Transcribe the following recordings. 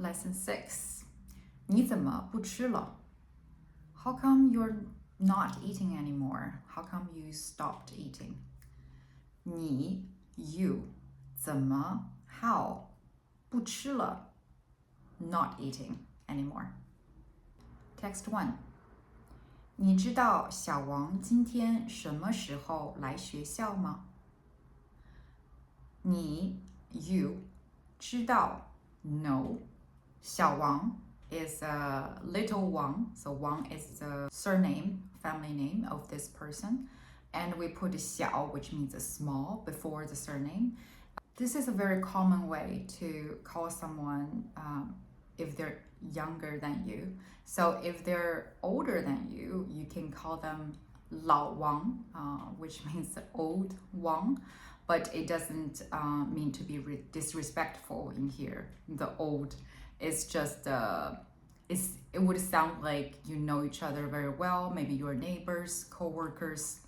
Lesson 6. 你怎么不吃了? How come you're not eating anymore? How come you stopped eating? 你 you 怎么 how 不吃了 not eating anymore. Text 1. 你知道小王今天什么时候来学校吗？你 you 知道 know 小王 is a little Wang, so Wang is the surname, family name of this person, and we put 小 which means a small before the surname. This is a very common way to call someone if they're younger than you. So if they're older than you, you can call them 老王, which means old Wang, but it doesn't mean to be disrespectful in here. The old is just it would sound like you know each other very well, maybe your neighbors, co-workers.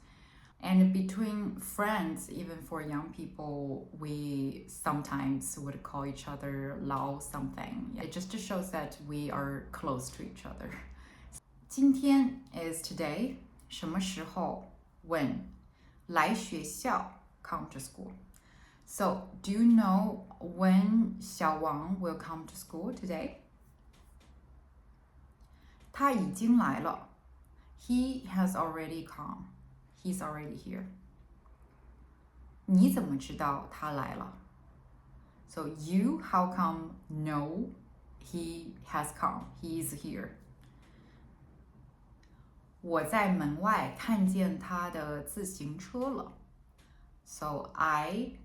And between friends, even for young people, we sometimes would call each other 老 something. It just shows that we are close to each other. 今天 is today. 什么时候 when. 来学校 come to school. So, do you know when Xiao Wang will come to school today? 他已经来了. He has already come. He's already here. 你怎么知道他来了? So you, how come know he has come? He is here. 我在门外看见他的自行车了. So I,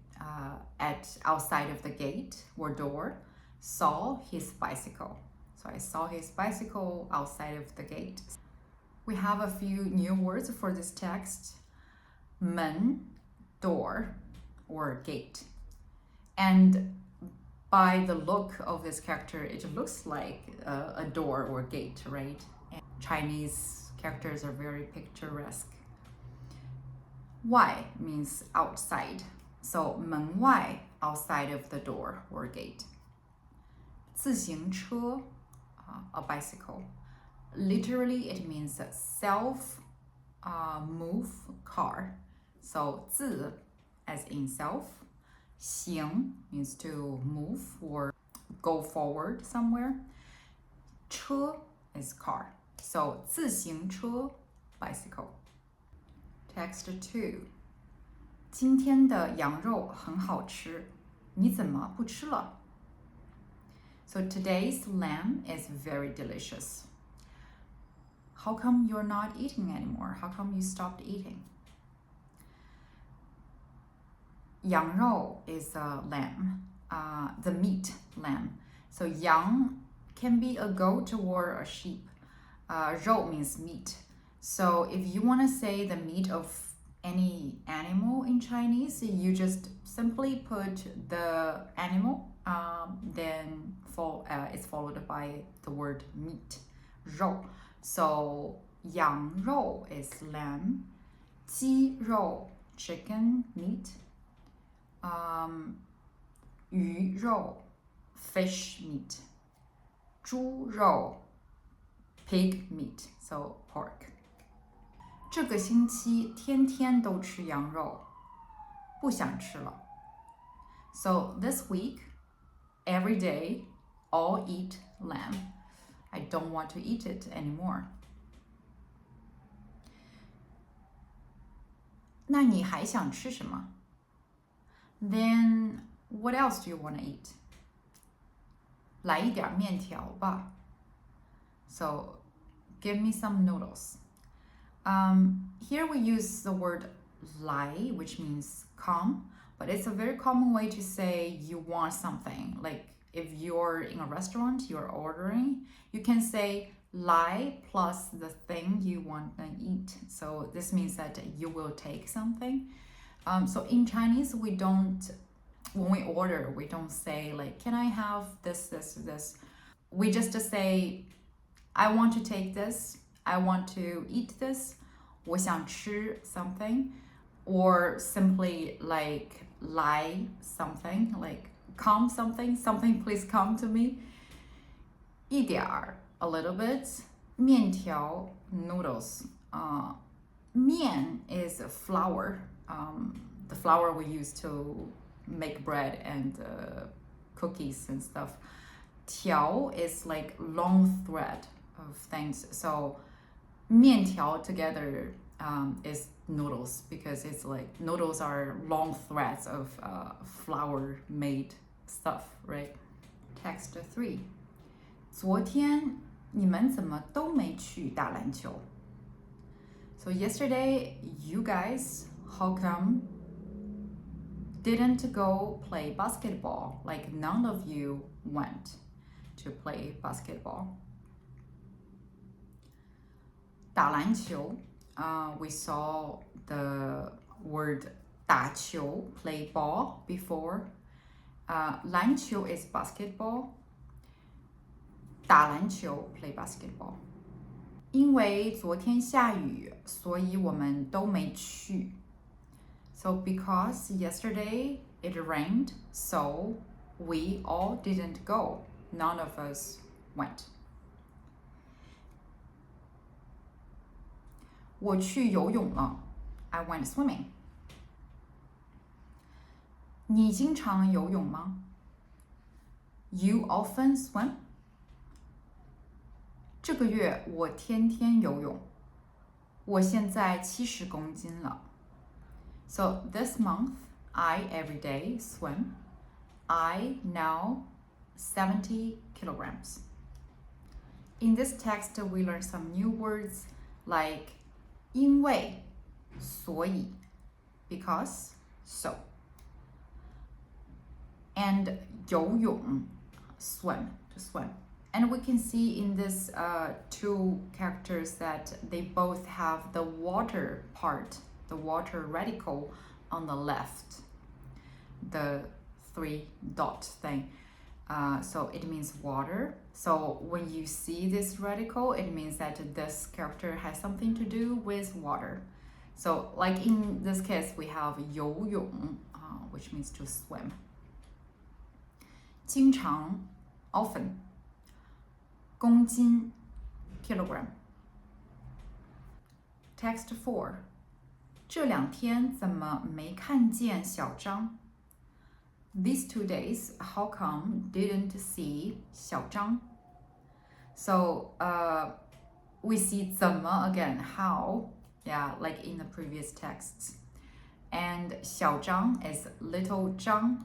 at outside of the gate or door, saw his bicycle. So I saw his bicycle outside of the gate. We have a few new words for this text. 门 door or gate. And by the look of this character, it looks like a door or gate, right? And Chinese characters are very picturesque. 外 means outside. So 门外 outside of the door or gate. 自行车 a bicycle. Literally, it means a self-move car. So 自 as in self. 行 means to move or go forward somewhere. 车 is car. So 自行车 bicycle. Text 2. 今天的羊肉很好吃，你怎么不吃了? So today's lamb is very delicious. How come you're not eating anymore? How come you stopped eating? 羊肉 is a lamb, the meat lamb. So 羊 can be a goat or a sheep. 肉 means meat. So if you want to say the meat of any animal in Chinese, you just simply put the animal, then it's followed by the word meat, 肉. So 羊肉 is lamb, 鸡肉 chicken meat, 鱼肉 fish meat, 猪肉 pig meat, so pork. 这个星期天天都吃羊肉，不想吃了. So this week, every day, all eat lamb. I don't want to eat it anymore. 那你还想吃什么? Then what else do you want to eat? 来一点面条吧. So give me some noodles. Here we use the word 来, which means come, but it's a very common way to say you want something. Like if you're in a restaurant, you're ordering, you can say 来 plus the thing you want to eat. So this means that you will take something. So in Chinese, when we order, we don't say like, can I have this, this, this? We just say, I want to take this. I want to eat this. 我想吃 something. Or simply like 来 something, like come something, something please come to me. 一点儿 a little bit 面条 noodles 面 is flour the flour we use to make bread and cookies and stuff 条 is like long thread of things so 面条 together is noodles because it's like noodles are long threads of flour made stuff right text 3昨天你们怎么都没去打篮球 So yesterday you guys how come didn't go play basketball like none of you went to play basketball 打篮球 we saw the word 打球 play ball before 篮球 is basketball 打篮球 play basketball 因为昨天下雨所以我们都没去 So because yesterday it rained so we all didn't go none of us went 我去游泳了 I went swimming 你经常游泳吗 You often swim 这个月我天天游泳我现在70公斤了 So this month I every day swim I now 70 kilograms In this text we learn some new words like 因为所以 because so and 游泳 swim to swim and we can see in this two characters that they both have the water part the water radical on the left the 3 dot thing so it means water so when you see this radical it means that this character has something to do with water so like in this case we have 游泳 which means to swim 经常 often 公斤 kilogram text 4这2天怎么没看见小张 These 2 days, how come didn't see 小张 So we see 怎么 again, how, yeah, like in the previous texts. And 小张 is little Zhang.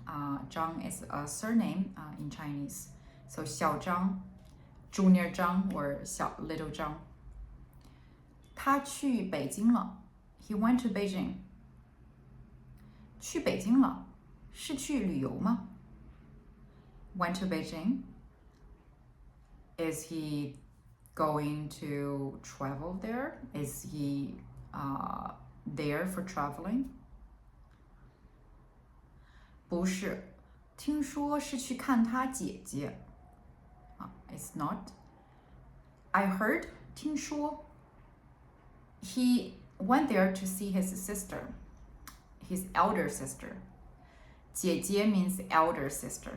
Zhang is a surname in Chinese. So 小张, junior Zhang or little Zhang. 他去北京了 He went to Beijing. 去北京了是去旅游吗 Went to Beijing. Is he going to travel there? Is he there for traveling? 不是听说是去看他姐姐 It's not. I heard 听说 He went there to see his sister, his elder sister. 姐姐 means elder sister.